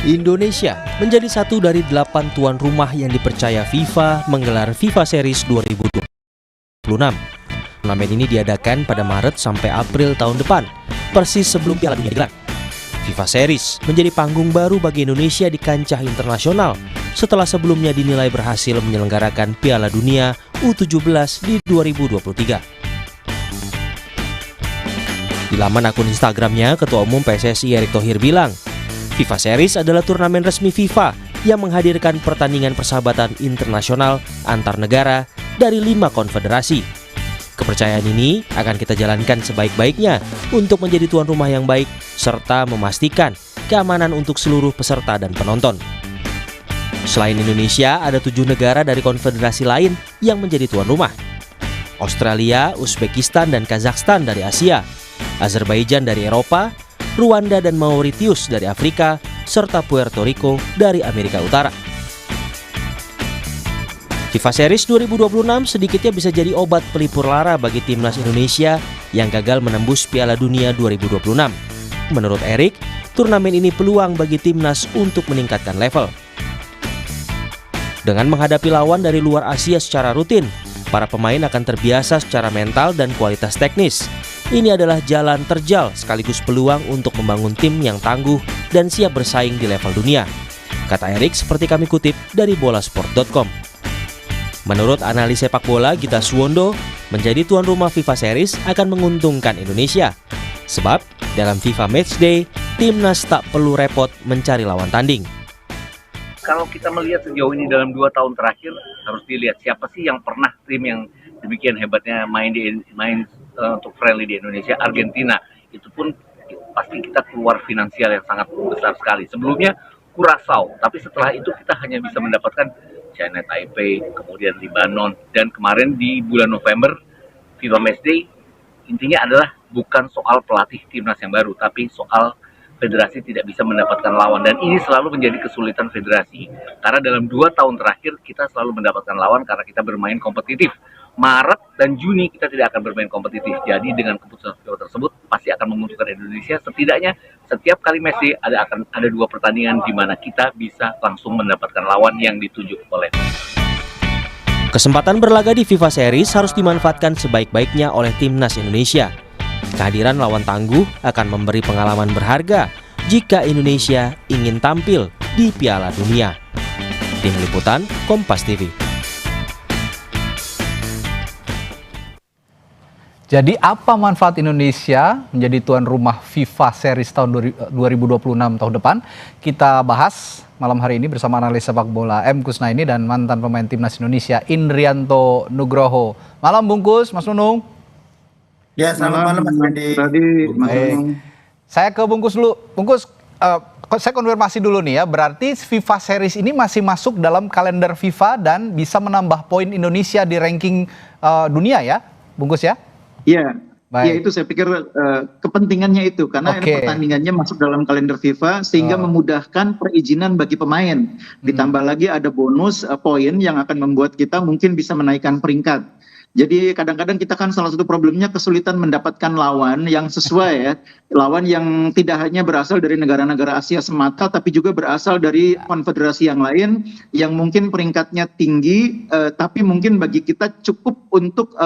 Indonesia menjadi satu dari 8 tuan rumah yang dipercaya FIFA menggelar FIFA Series 2026. Turnamen ini diadakan pada Maret sampai April tahun depan, persis sebelum Piala Dunia digelar. FIFA Series menjadi panggung baru bagi Indonesia di kancah internasional setelah sebelumnya dinilai berhasil menyelenggarakan Piala Dunia U17 di 2023. Di laman akun Instagramnya, Ketua Umum PSSI Erick Thohir bilang, FIFA Series adalah turnamen resmi FIFA yang menghadirkan pertandingan persahabatan internasional antar negara dari 5 konfederasi. Kepercayaan ini akan kita jalankan sebaik-baiknya untuk menjadi tuan rumah yang baik serta memastikan keamanan untuk seluruh peserta dan penonton. Selain Indonesia, ada 7 negara dari konfederasi lain yang menjadi tuan rumah. Australia, Uzbekistan, dan Kazakhstan dari Asia, Azerbaijan dari Eropa, Rwanda dan Mauritius dari Afrika, serta Puerto Rico dari Amerika Utara. FIFA Series 2026 sedikitnya bisa jadi obat pelipur lara bagi timnas Indonesia yang gagal menembus Piala Dunia 2026. Menurut Erick, turnamen ini peluang bagi timnas untuk meningkatkan level. Dengan menghadapi lawan dari luar Asia secara rutin, para pemain akan terbiasa secara mental dan kualitas teknis. Ini adalah jalan terjal sekaligus peluang untuk membangun tim yang tangguh dan siap bersaing di level dunia, kata Erick seperti kami kutip dari bolasport.com. Menurut analis sepak bola Gita Suwondo, menjadi tuan rumah FIFA Series akan menguntungkan Indonesia. Sebab dalam FIFA Matchday, timnas tak perlu repot mencari lawan tanding. Kalau kita melihat sejauh ini dalam 2 tahun terakhir, harus dilihat siapa sih yang pernah tim yang demikian hebatnya main untuk friendly di Indonesia. Argentina, itu pun pasti kita keluar finansial yang sangat besar sekali. Sebelumnya Curaçao, tapi setelah itu kita hanya bisa mendapatkan China Taipei, kemudian Lebanon, dan kemarin di bulan November FIFA Matchday, intinya adalah bukan soal pelatih timnas yang baru, tapi soal federasi tidak bisa mendapatkan lawan, dan ini selalu menjadi kesulitan federasi karena dalam 2 tahun terakhir kita selalu mendapatkan lawan karena kita bermain kompetitif. Maret dan Juni kita tidak akan bermain kompetitif, jadi dengan keputusan FIFA tersebut pasti akan menguntungkan Indonesia. Setidaknya setiap kali match akan ada 2 pertandingan di mana kita bisa langsung mendapatkan lawan yang dituju oleh. Kesempatan berlaga di FIFA Series harus dimanfaatkan sebaik-baiknya oleh timnas Indonesia. Kehadiran lawan tangguh akan memberi pengalaman berharga jika Indonesia ingin tampil di Piala Dunia. Tim Liputan, Kompas TV. Jadi apa manfaat Indonesia menjadi tuan rumah FIFA Series tahun 2026 tahun depan? Kita bahas malam hari ini bersama analis sepak bola M. Kusnaini dan mantan pemain timnas Indonesia Indrianto Nugroho. Malam bungkus, Mas Nunung. Ya, selamat malam Mas Edi. Saya ke Bungkus dulu. Bungkus, saya konfirmasi dulu nih ya. Berarti FIFA Series ini masih masuk dalam kalender FIFA dan bisa menambah poin Indonesia di ranking dunia ya, Bungkus ya? Iya, ya itu saya pikir kepentingannya itu karena ini pertandingannya masuk dalam kalender FIFA sehingga memudahkan perizinan bagi pemain. Ditambah lagi ada bonus poin yang akan membuat kita mungkin bisa menaikkan peringkat. Jadi kadang-kadang kita kan salah satu problemnya kesulitan mendapatkan lawan yang sesuai ya. Lawan yang tidak hanya berasal dari negara-negara Asia semata tapi juga berasal dari konfederasi yang lain yang mungkin peringkatnya tinggi tapi mungkin bagi kita cukup untuk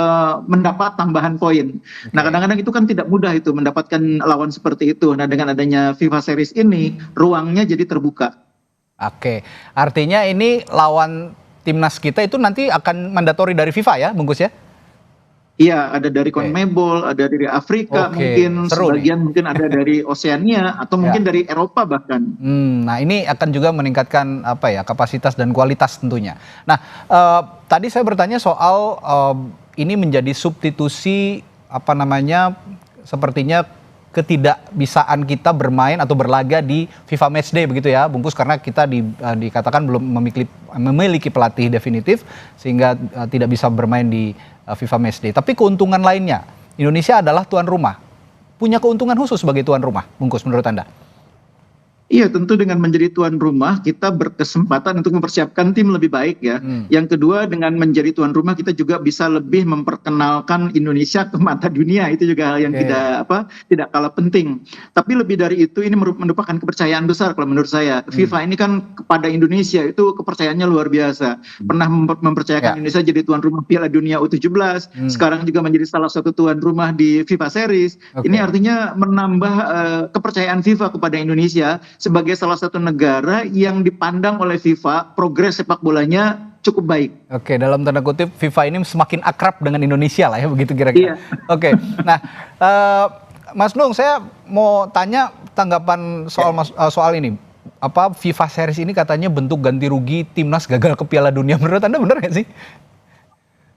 mendapat tambahan poin. Nah kadang-kadang itu kan tidak mudah itu mendapatkan lawan seperti itu. Nah dengan adanya FIFA Series ini ruangnya jadi terbuka. Oke, artinya ini lawan timnas kita itu nanti akan mandatori dari FIFA ya, Bungkus ya? Iya, ada dari CONMEBOL, ada dari Afrika, mungkin sebagian mungkin ada dari Oseania atau mungkin dari Eropa bahkan. Nah, ini akan juga meningkatkan kapasitas dan kualitas tentunya. Nah, tadi saya bertanya soal ini menjadi substitusi sepertinya ketidakbisaan kita bermain atau berlaga di FIFA Matchday begitu ya, Bungkus, karena kita dikatakan belum memiliki pelatih definitif sehingga tidak bisa bermain di FIFA Matchday. Tapi keuntungan lainnya, Indonesia adalah tuan rumah. Punya keuntungan khusus sebagai tuan rumah, Bungkus, menurut Anda? Iya, tentu dengan menjadi tuan rumah kita berkesempatan untuk mempersiapkan tim lebih baik ya. Yang kedua, dengan menjadi tuan rumah kita juga bisa lebih memperkenalkan Indonesia ke mata dunia. Itu juga hal yang tidak kalah penting. Tapi lebih dari itu, ini merupakan kepercayaan besar kalau menurut saya. FIFA ini kan kepada Indonesia itu kepercayaannya luar biasa. Pernah mempercayakan Indonesia jadi tuan rumah Piala Dunia U17, sekarang juga menjadi salah satu tuan rumah di FIFA Series. Ini artinya menambah kepercayaan FIFA kepada Indonesia sebagai salah satu negara yang dipandang oleh FIFA progres sepak bolanya cukup baik. Oke, dalam tanda kutip FIFA ini semakin akrab dengan Indonesia lah ya, begitu kira-kira. Iya. Oke, nah Mas Nung, saya mau tanya tanggapan soal ini. Apa FIFA Series ini katanya bentuk ganti rugi timnas gagal ke Piala Dunia. Menurut Anda benar nggak sih?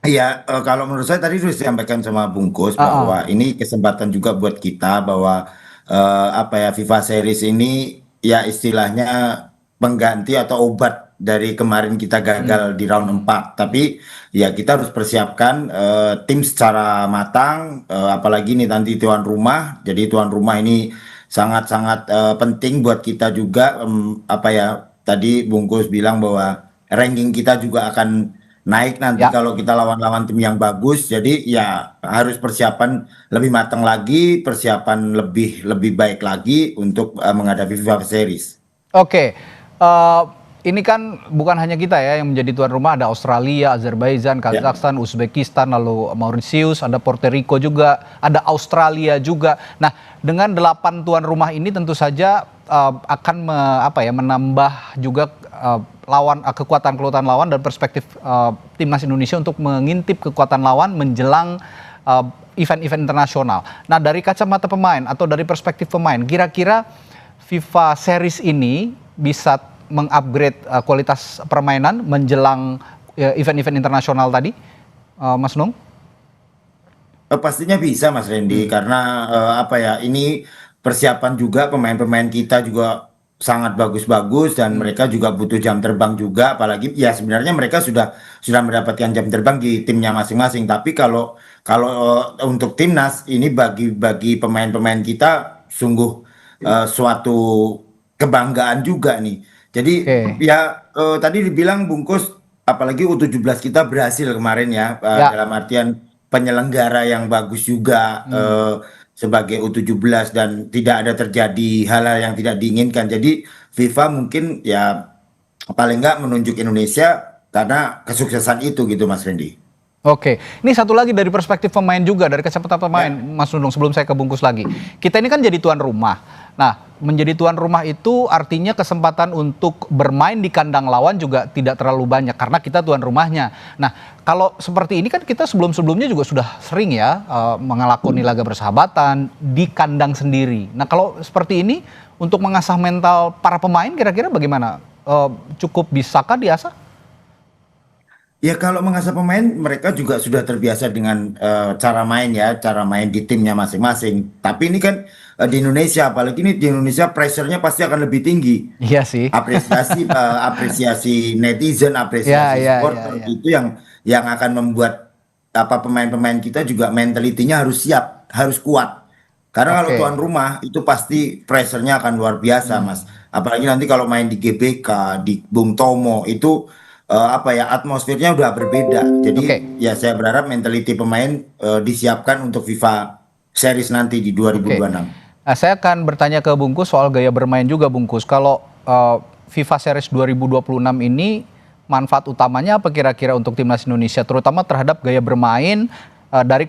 Iya, kalau menurut saya tadi sudah disampaikan sama Bungkus bahwa ini kesempatan juga buat kita bahwa FIFA Series ini ya istilahnya pengganti atau obat dari kemarin kita gagal di round 4. Tapi ya kita harus persiapkan tim secara matang, apalagi nih nanti tuan rumah. Jadi tuan rumah ini sangat-sangat penting buat kita juga. Tadi Bungkus bilang bahwa ranking kita juga akan naik nanti kalau kita lawan-lawan tim yang bagus. Jadi ya harus persiapan lebih matang lagi, persiapan lebih baik lagi untuk menghadapi FIFA Series. Oke, ini kan bukan hanya kita ya yang menjadi tuan rumah, ada Australia, Azerbaijan, Kazakhstan, Uzbekistan, lalu Mauritius, ada Puerto Rico juga, ada Australia juga. Nah, dengan 8 tuan rumah ini tentu saja akan menambah juga kekuatan lawan dan perspektif timnas Indonesia untuk mengintip kekuatan lawan menjelang event-event internasional. Nah, dari kacamata pemain atau dari perspektif pemain, kira-kira FIFA Series ini bisa mengupgrade kualitas permainan menjelang event-event internasional tadi, Mas Nung? Pastinya bisa, Mas Randy, karena ini persiapan juga, pemain-pemain kita juga sangat bagus-bagus dan mereka juga butuh jam terbang juga, apalagi ya sebenarnya mereka sudah mendapatkan jam terbang di timnya masing-masing. Tapi kalau untuk timnas ini bagi pemain-pemain kita sungguh suatu kebanggaan juga nih. Jadi tadi dibilang Bungkus, apalagi U17 kita berhasil kemarin ya, dalam artian penyelenggara yang bagus juga sebagai U17 dan tidak ada terjadi hal-hal yang tidak diinginkan. Jadi FIFA mungkin ya paling nggak menunjuk Indonesia karena kesuksesan itu gitu, Mas Randy. Oke, ini satu lagi dari perspektif pemain juga, dari kacamata pemain, Mas Nunung, sebelum saya ke Bungkus lagi. Kita ini kan jadi tuan rumah. Nah, menjadi tuan rumah itu artinya kesempatan untuk bermain di kandang lawan juga tidak terlalu banyak karena kita tuan rumahnya. Nah, kalau seperti ini kan kita sebelum-sebelumnya juga sudah sering ya mengelakoni laga persahabatan di kandang sendiri. Nah, kalau seperti ini untuk mengasah mental para pemain kira-kira bagaimana? Cukup bisakah diasah? Ya kalau mengasah pemain mereka juga sudah terbiasa dengan cara main di timnya masing-masing. Tapi ini kan di Indonesia, apalagi ini di Indonesia pressure-nya pasti akan lebih tinggi. Iya sih. Apresiasi netizen, apresiasi supporter itu yang akan membuat pemain-pemain kita juga mentalitinya harus siap, harus kuat. Karena kalau tuan rumah itu pasti pressure-nya akan luar biasa, Mas. Apalagi nanti kalau main di GBK, di Bung Tomo itu atmosfernya udah berbeda. Jadi ya saya berharap mentality pemain disiapkan untuk FIFA Series nanti di 2026. Nah, saya akan bertanya ke Bungkus soal gaya bermain juga, Bungkus. Kalau FIFA Series 2026 ini manfaat utamanya apa kira-kira untuk timnas Indonesia, terutama terhadap gaya bermain dari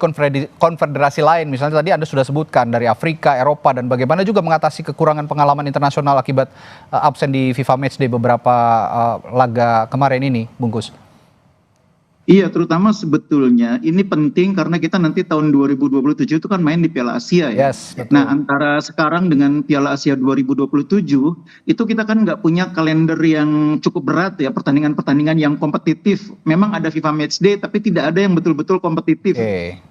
konfederasi lain, misalnya tadi Anda sudah sebutkan dari Afrika, Eropa, dan bagaimana juga mengatasi kekurangan pengalaman internasional akibat absen di FIFA Matchday beberapa laga kemarin ini, Bungkus? Iya, terutama sebetulnya ini penting karena kita nanti tahun 2027 itu kan main di Piala Asia ya. Yes, betul. Nah, antara sekarang dengan Piala Asia 2027 itu kita kan nggak punya kalender yang cukup berat ya, pertandingan-pertandingan yang kompetitif. Memang ada FIFA Matchday tapi tidak ada yang betul-betul kompetitif.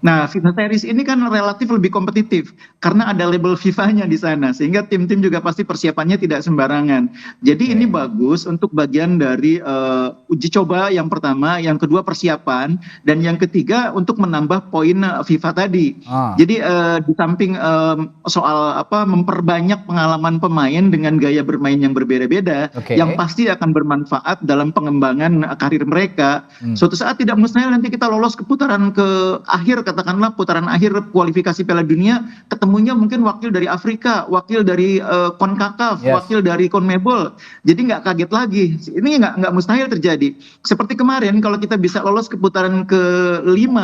Nah, FIFA Series ini kan relatif lebih kompetitif karena ada label FIFA-nya di sana, sehingga tim-tim juga pasti persiapannya tidak sembarangan. Jadi ini bagus untuk bagian dari uji coba yang pertama, yang kedua persiapan persiapan, dan yang ketiga untuk menambah poin FIFA tadi. Jadi di samping soal memperbanyak pengalaman pemain dengan gaya bermain yang berbeda-beda, yang pasti akan bermanfaat dalam pengembangan karir mereka. Suatu saat tidak mustahil nanti kita lolos ke putaran ke akhir, katakanlah putaran akhir kualifikasi Piala Dunia, ketemunya mungkin wakil dari Afrika, wakil dari CONCACAF, wakil dari CONMEBOL. Jadi nggak kaget lagi. Ini nggak mustahil terjadi. Seperti kemarin kalau kita bisa lolos ke putaran ke-5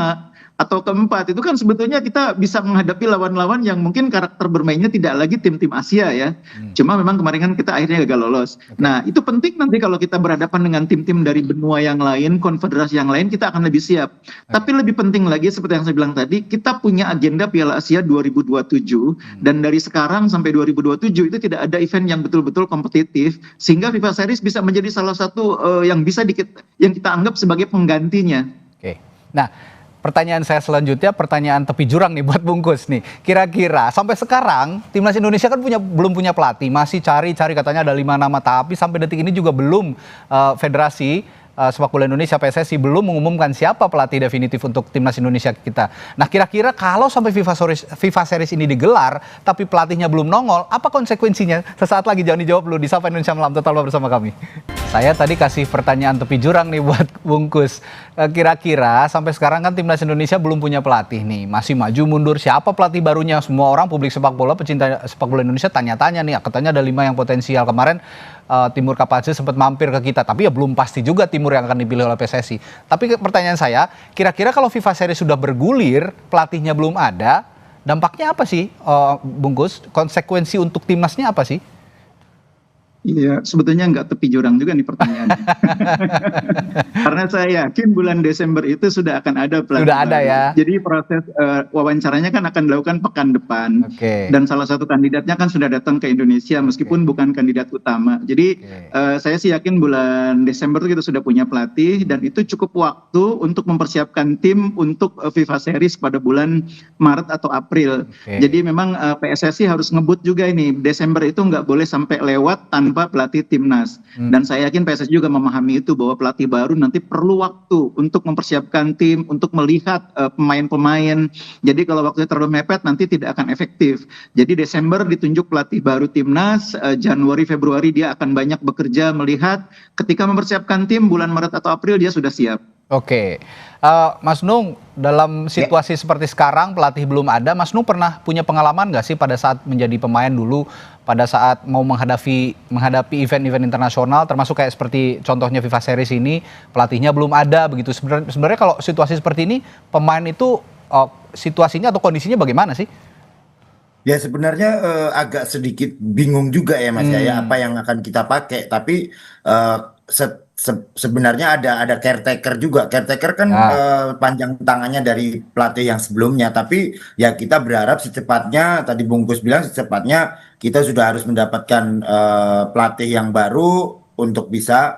atau ke-4, itu kan sebetulnya kita bisa menghadapi lawan-lawan yang mungkin karakter bermainnya tidak lagi tim-tim Asia ya. Cuma memang kemarin kan kita akhirnya gagal lolos. Nah, itu penting nanti kalau kita berhadapan dengan tim-tim dari benua yang lain, konfederasi yang lain, kita akan lebih siap. Tapi lebih penting lagi seperti yang saya bilang tadi, kita punya agenda Piala Asia 2027, dan dari sekarang sampai 2027 itu tidak ada event yang betul-betul kompetitif, sehingga FIFA Series bisa menjadi salah satu yang kita anggap sebagai penggantinya. Nah, pertanyaan saya selanjutnya, pertanyaan tepi jurang nih buat Bungkus nih. Kira-kira sampai sekarang timnas Indonesia kan belum punya pelatih, masih cari katanya ada 5 nama, tapi sampai detik ini juga belum Federasi Sepak Bola Indonesia PSSI belum mengumumkan siapa pelatih definitif untuk timnas Indonesia kita. Nah, kira-kira kalau sampai FIFA Series ini digelar tapi pelatihnya belum nongol, apa konsekuensinya? Sesaat lagi, jangan dijawab dulu di Sapa Indonesia Malam, tetaplah bersama kami. Saya tadi kasih pertanyaan tepi jurang nih buat Bungkus. Kira-kira sampai sekarang kan timnas Indonesia belum punya pelatih nih, masih maju mundur, siapa pelatih barunya? Semua orang, publik sepak bola, pecinta sepak bola Indonesia tanya-tanya nih, katanya ada 5 yang potensial. Kemarin Timur Kapacil sempat mampir ke kita, tapi ya belum pasti juga Timur yang akan dipilih oleh PSSI. Tapi pertanyaan saya, kira-kira kalau FIFA Series sudah bergulir, pelatihnya belum ada, dampaknya apa sih, Bungkus? Konsekuensi untuk timnasnya apa sih? Iya, sebetulnya nggak tepi jurang juga nih pertanyaannya. Karena saya yakin bulan Desember itu sudah akan ada pelatih Sudah ada baru. ya. Jadi proses wawancaranya kan akan dilakukan pekan depan. Dan salah satu kandidatnya kan sudah datang ke Indonesia meskipun bukan kandidat utama. Jadi saya sih yakin bulan Desember itu kita sudah punya pelatih, dan itu cukup waktu untuk mempersiapkan tim untuk FIFA Series pada bulan Maret atau April. Jadi memang PSSI harus ngebut juga ini. Desember itu nggak boleh sampai lewat tanpa pelatih timnas. Dan saya yakin PSSI juga memahami itu, bahwa pelatih baru nanti perlu waktu untuk mempersiapkan tim, untuk melihat pemain-pemain. Jadi kalau waktunya terlalu mepet nanti tidak akan efektif. Jadi Desember ditunjuk pelatih baru timnas, Januari Februari dia akan banyak bekerja melihat, ketika mempersiapkan tim bulan Maret atau April dia sudah siap. Mas Nung, dalam situasi seperti sekarang pelatih belum ada, Mas Nung pernah punya pengalaman nggak sih pada saat menjadi pemain dulu, pada saat mau menghadapi event-event internasional, termasuk kayak seperti contohnya FIFA Series ini, pelatihnya belum ada begitu. Sebenarnya kalau situasi seperti ini, pemain itu situasinya atau kondisinya bagaimana sih? Ya sebenarnya agak sedikit bingung juga ya Mas ya, apa yang akan kita pakai. Tapi sebenarnya ada caretaker juga. Caretaker kan panjang tangannya dari pelatih yang sebelumnya. Tapi ya kita berharap secepatnya, tadi Bungkus bilang secepatnya kita sudah harus mendapatkan pelatih yang baru untuk bisa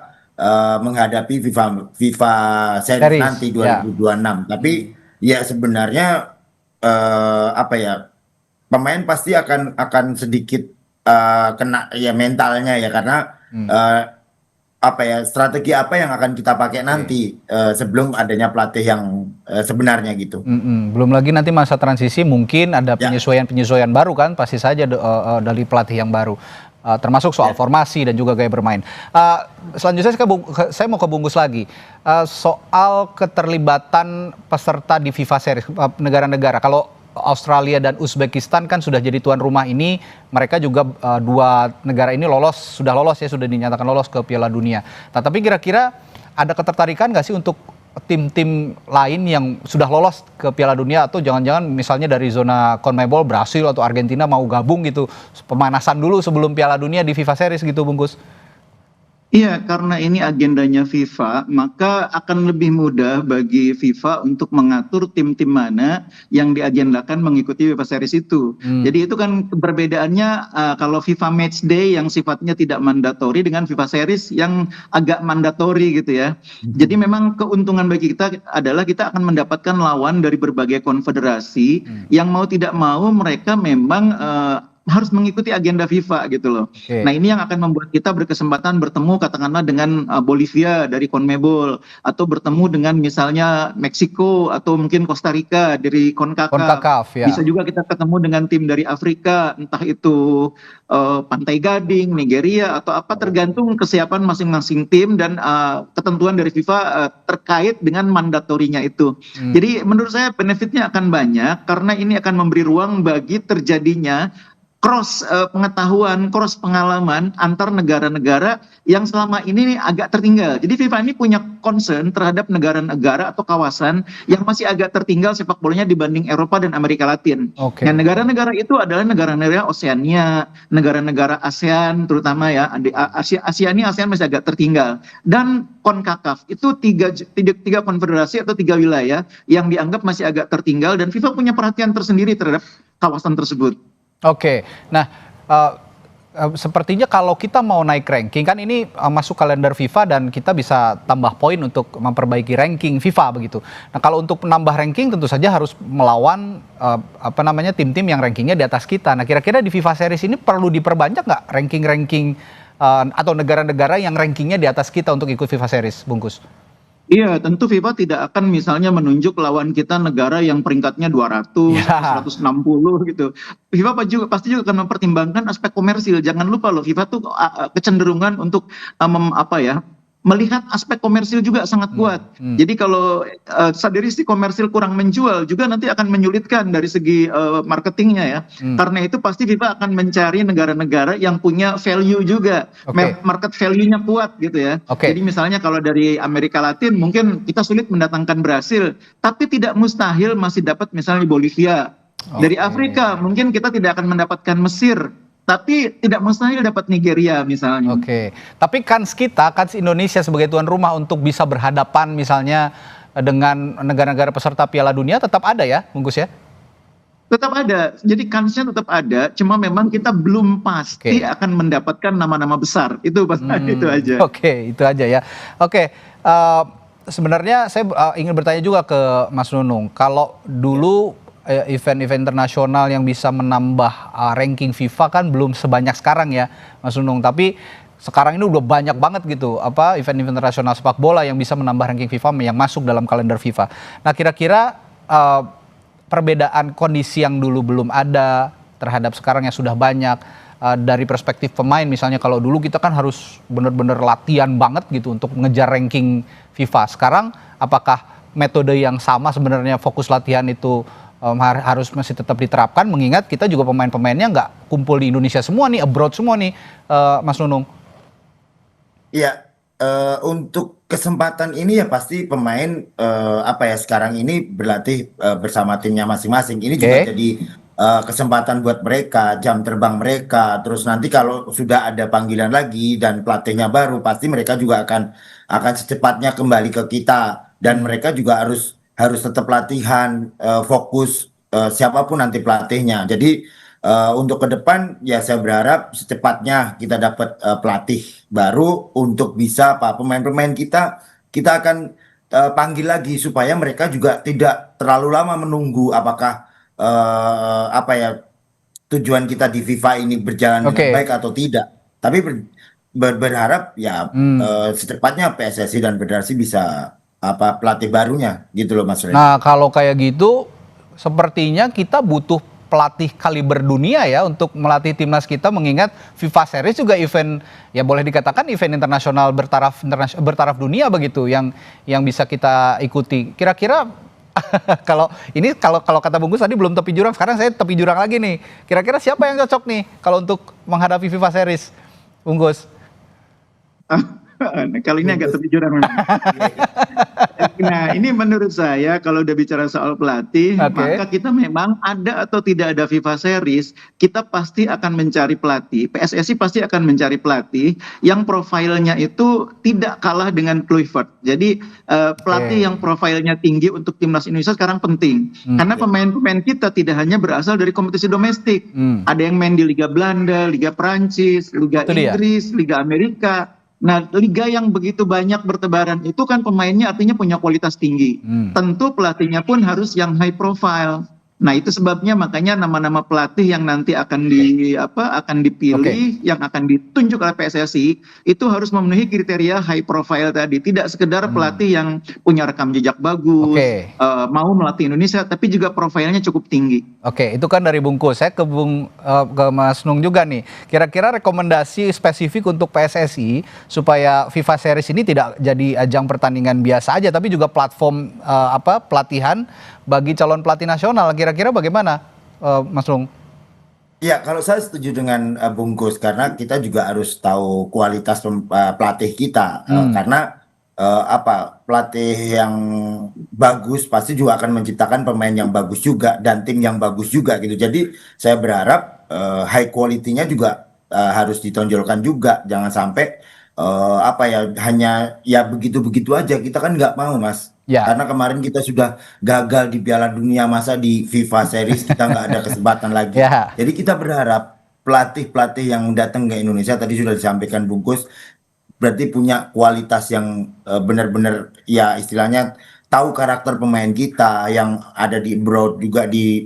menghadapi FIFA Series nanti 2026. Tapi ya sebenarnya pemain pasti akan sedikit kena ya mentalnya ya, karena strategi apa yang akan kita pakai nanti sebelum adanya pelatih yang sebenarnya gitu. Belum lagi nanti masa transisi mungkin ada penyesuaian baru kan, pasti saja dari pelatih yang baru. Termasuk soal formasi dan juga gaya bermain. Selanjutnya saya mau ke Bungkus lagi. Soal keterlibatan peserta di FIFA Series negara-negara. Kalau Australia dan Uzbekistan kan sudah jadi tuan rumah ini, mereka juga 2 negara ini sudah dinyatakan lolos ke Piala Dunia. Nah, tapi kira-kira ada ketertarikan nggak sih untuk tim-tim lain yang sudah lolos ke Piala Dunia, atau jangan-jangan misalnya dari zona CONMEBOL, Brasil atau Argentina mau gabung gitu, pemanasan dulu sebelum Piala Dunia di FIFA Series gitu, Bungkus? Iya, karena ini agendanya FIFA, maka akan lebih mudah bagi FIFA untuk mengatur tim-tim mana yang diagendakan mengikuti FIFA Series itu. Jadi itu kan perbedaannya kalau FIFA Match Day yang sifatnya tidak mandatori dengan FIFA Series yang agak mandatori gitu ya. Jadi memang keuntungan bagi kita adalah kita akan mendapatkan lawan dari berbagai konfederasi yang mau tidak mau mereka memang harus mengikuti agenda FIFA gitu loh. Nah ini yang akan membuat kita berkesempatan bertemu katakanlah dengan Bolivia dari CONMEBOL, atau bertemu dengan misalnya Meksiko atau mungkin Costa Rica dari CONCACAF. Ya. Bisa juga kita ketemu dengan tim dari Afrika, entah itu Pantai Gading, Nigeria atau apa, tergantung kesiapan masing-masing tim dan ketentuan dari FIFA terkait dengan mandatorinya itu. Jadi menurut saya benefitnya akan banyak karena ini akan memberi ruang bagi terjadinya cross pengetahuan, cross pengalaman antar negara-negara yang selama ini agak tertinggal. Jadi FIFA ini punya concern terhadap negara-negara atau kawasan yang masih agak tertinggal sepak bolanya dibanding Eropa dan Amerika Latin. Nah, negara-negara itu adalah negara-negara Oseania, negara-negara ASEAN terutama ya. Asia ini ASEAN masih agak tertinggal. Dan CONCACAF itu tiga konfederasi atau 3 wilayah yang dianggap masih agak tertinggal, dan FIFA punya perhatian tersendiri terhadap kawasan tersebut. Oke, nah sepertinya kalau kita mau naik ranking kan ini masuk kalender FIFA dan kita bisa tambah poin untuk memperbaiki ranking FIFA begitu. Nah kalau untuk menambah ranking tentu saja harus melawan tim-tim yang rankingnya di atas kita. Nah kira-kira di FIFA Series ini perlu diperbanyak nggak ranking-ranking atau negara-negara yang rankingnya di atas kita untuk ikut FIFA Series, Bungkus? Iya, tentu FIFA tidak akan misalnya menunjuk lawan kita negara yang peringkatnya 200, 160 gitu. FIFA pasti juga akan mempertimbangkan aspek komersil. Jangan lupa loh, FIFA tuh kecenderungan untuk melihat aspek komersil juga sangat kuat. Jadi kalau dari sisi komersil kurang menjual juga nanti akan menyulitkan dari segi marketingnya ya. Karena itu pasti FIFA akan mencari negara-negara yang punya value juga, market value-nya kuat gitu ya. Jadi misalnya kalau dari Amerika Latin mungkin kita sulit mendatangkan Brasil, tapi tidak mustahil masih dapat misalnya Bolivia. Dari Afrika mungkin kita tidak akan mendapatkan Mesir, tapi tidak mustahil dapat Nigeria misalnya. Tapi kans Indonesia sebagai tuan rumah untuk bisa berhadapan misalnya dengan negara-negara peserta Piala Dunia tetap ada ya, Bungkus ya? Tetap ada, jadi kansnya tetap ada, cuma memang kita belum pasti akan mendapatkan nama-nama besar, itu itu aja. Itu aja ya. Sebenarnya saya ingin bertanya juga ke Mas Nunung, kalau dulu event-event internasional yang bisa menambah ranking FIFA kan belum sebanyak sekarang ya Mas Nunung, tapi sekarang ini udah banyak banget gitu event-event internasional sepak bola yang bisa menambah ranking FIFA yang masuk dalam kalender FIFA. Nah kira-kira perbedaan kondisi yang dulu belum ada terhadap sekarang yang sudah banyak dari perspektif pemain, misalnya kalau dulu kita kan harus benar-benar latihan banget gitu untuk ngejar ranking FIFA. Sekarang apakah metode yang sama sebenarnya, fokus latihan itu harus masih tetap diterapkan, mengingat kita juga pemain-pemainnya nggak kumpul di Indonesia semua nih, abroad semua nih, Mas Nunung? Iya, untuk kesempatan ini ya pasti pemain sekarang ini berlatih bersama timnya masing-masing. Ini juga jadi kesempatan buat mereka, jam terbang mereka. Terus nanti kalau sudah ada panggilan lagi dan pelatihnya baru, pasti mereka juga akan secepatnya kembali ke kita, dan mereka juga harus tetap latihan, fokus siapapun nanti pelatihnya. Jadi untuk ke depan ya saya berharap secepatnya kita dapat pelatih baru untuk bisa pemain-pemain kita akan panggil lagi supaya mereka juga tidak terlalu lama menunggu apakah tujuan kita di FIFA ini berjalan dengan baik atau tidak. Tapi berharap ya secepatnya PSSI dan federasi bisa pelatih barunya gitu loh Mas Ren. Nah kalau kayak gitu sepertinya kita butuh pelatih kaliber dunia ya untuk melatih timnas kita, mengingat FIFA Series juga event ya boleh dikatakan event internasional bertaraf dunia begitu yang bisa kita ikuti. Kira-kira kalau kata Bungkus tadi belum tepi jurang, sekarang saya tepi jurang lagi nih. Kira-kira siapa yang cocok nih kalau untuk menghadapi FIFA Series, Bungkus? Kali ini agak tepi jurang. Nah ini menurut saya kalau udah bicara soal pelatih, maka kita memang ada atau tidak ada FIFA Series, kita pasti akan mencari pelatih, PSSI pasti akan mencari pelatih yang profilnya itu tidak kalah dengan Kluivert. Jadi pelatih yang profilnya tinggi untuk timnas Indonesia sekarang penting, karena pemain-pemain kita tidak hanya berasal dari kompetisi domestik, ada yang main di Liga Belanda, Liga Prancis, Liga Inggris, Liga Amerika. Nah, liga yang begitu banyak bertebaran itu kan pemainnya artinya punya kualitas tinggi. Tentu pelatihnya pun harus yang high profile. Nah, itu sebabnya makanya nama-nama pelatih yang nanti akan dipilih, yang akan ditunjuk oleh PSSI itu harus memenuhi kriteria high profile tadi. Tidak sekedar pelatih yang punya rekam jejak bagus, mau melatih Indonesia, tapi juga profilnya cukup tinggi. Oke, itu kan dari Bungkus. Saya ke Mas Nung juga nih. Kira-kira rekomendasi spesifik untuk PSSI supaya FIFA Series ini tidak jadi ajang pertandingan biasa aja, tapi juga platform pelatihan bagi calon pelatih nasional. Kira-kira bagaimana, Mas Nung? Ya, kalau saya setuju dengan Bungkus, karena kita juga harus tahu kualitas pelatih kita, karena pelatih yang bagus pasti juga akan menciptakan pemain yang bagus juga dan tim yang bagus juga gitu. Jadi saya berharap high quality-nya juga harus ditonjolkan juga, jangan sampai hanya ya begitu-begitu aja. Kita kan nggak mau, Mas. Ya. Karena kemarin kita sudah gagal di Piala Dunia, masa di FIFA Series kita nggak ada kesempatan lagi. Jadi kita berharap pelatih-pelatih yang datang ke Indonesia, tadi sudah disampaikan Bungkus, berarti punya kualitas yang benar-benar ya istilahnya tahu karakter pemain kita yang ada di abroad juga, di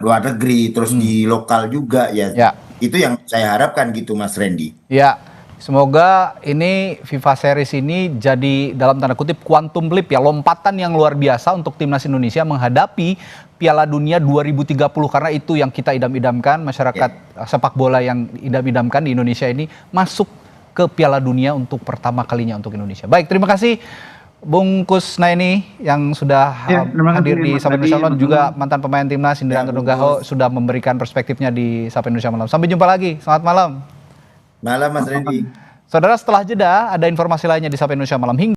luar negeri, terus di lokal juga ya. Itu yang saya harapkan gitu, Mas Randy. Ya. Semoga ini FIFA Series ini jadi dalam tanda kutip quantum leap ya, lompatan yang luar biasa untuk timnas Indonesia menghadapi Piala Dunia 2030, karena itu yang kita idam-idamkan, masyarakat sepak bola yang idam-idamkan di Indonesia ini masuk ke Piala Dunia untuk pertama kalinya untuk Indonesia. Baik, terima kasih Bung Kusnaini yang sudah hadir di Sapa Indonesia Malam, juga mantan pemain timnas Indrianto Nugroho sudah memberikan perspektifnya di Sapa Indonesia Malam. Sampai jumpa lagi, selamat malam. Malam Mas Randy. Saudara, setelah jeda ada informasi lainnya di Sapa Indonesia Malam.